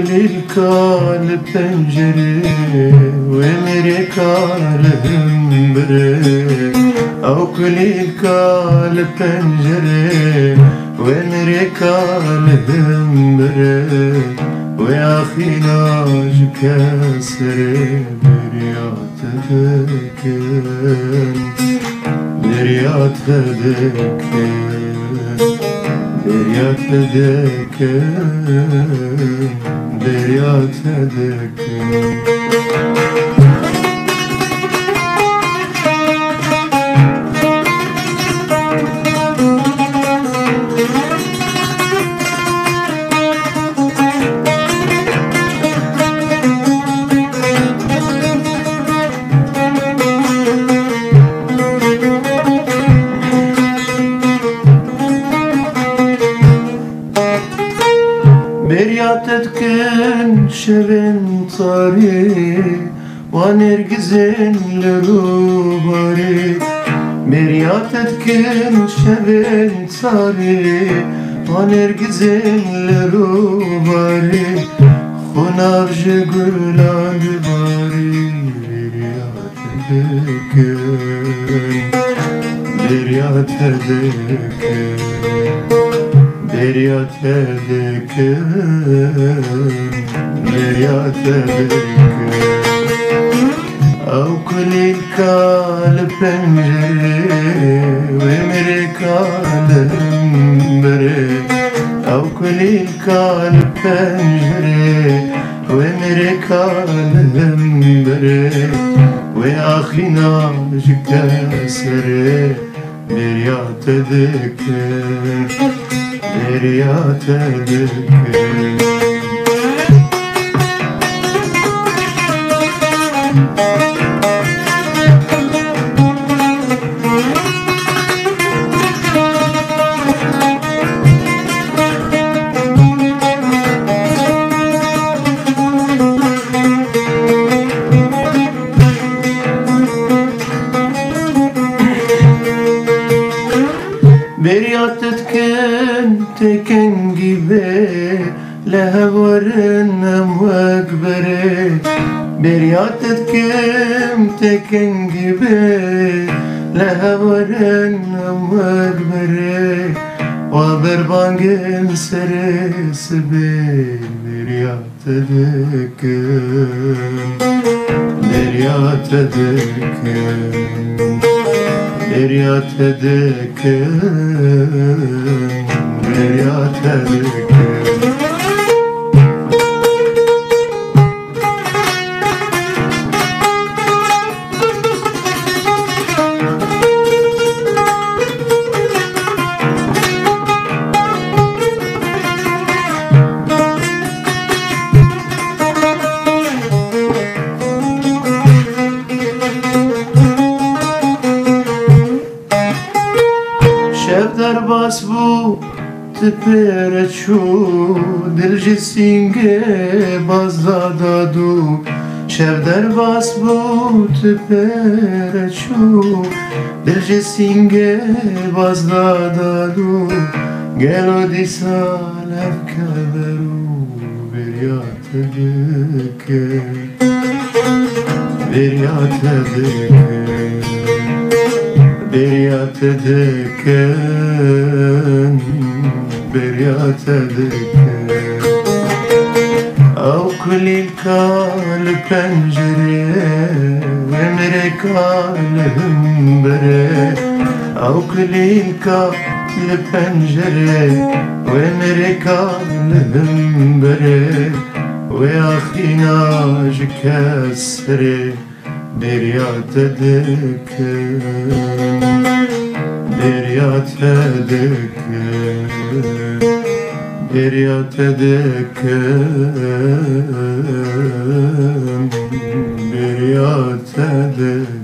الكال بتنجري ومري كال همبري أو كل الكال بتنجري ومري كال همبري ويا أخي ناج كسري بريات ذكر بريات ذكر بريات ذكر بريات ذكر برياتتكن شبن طاري ونرجزن لروباري برياتتكن شبن طاري ونرجزن لروباري خنار جغلان باري برياتتكن بريات ذكر بريات ذكر أو كل الكال بنجري ومري كال همبري أو كل الكال بنجري ومري كال همبري ويا أخي ناج كسري بريات ذكر بريات ذكر برياتتكن تكن جيبي لهورن مواكبري برياتتكن تكن جيبي لهورن مواكبري وبربانجن سري سبي برياتتكن برياتتكن بريات ذكر بريات ذكر شفتر باس بو تپرد شو دل جسینگه باز دادو شفتر باس بو تپرد شو دل جسینگه باز دادو گلو دیسال افکبرو بریات ذکر بریات ذکر بريات ذكر بريات ذكر أو كل الكال بنجري ومري كال همبري أو كل الكال بنجري ومري كال همبري ويا أخي ناج كسري بريات ذكر بريات ذكر بريات ذكر بريات ذكر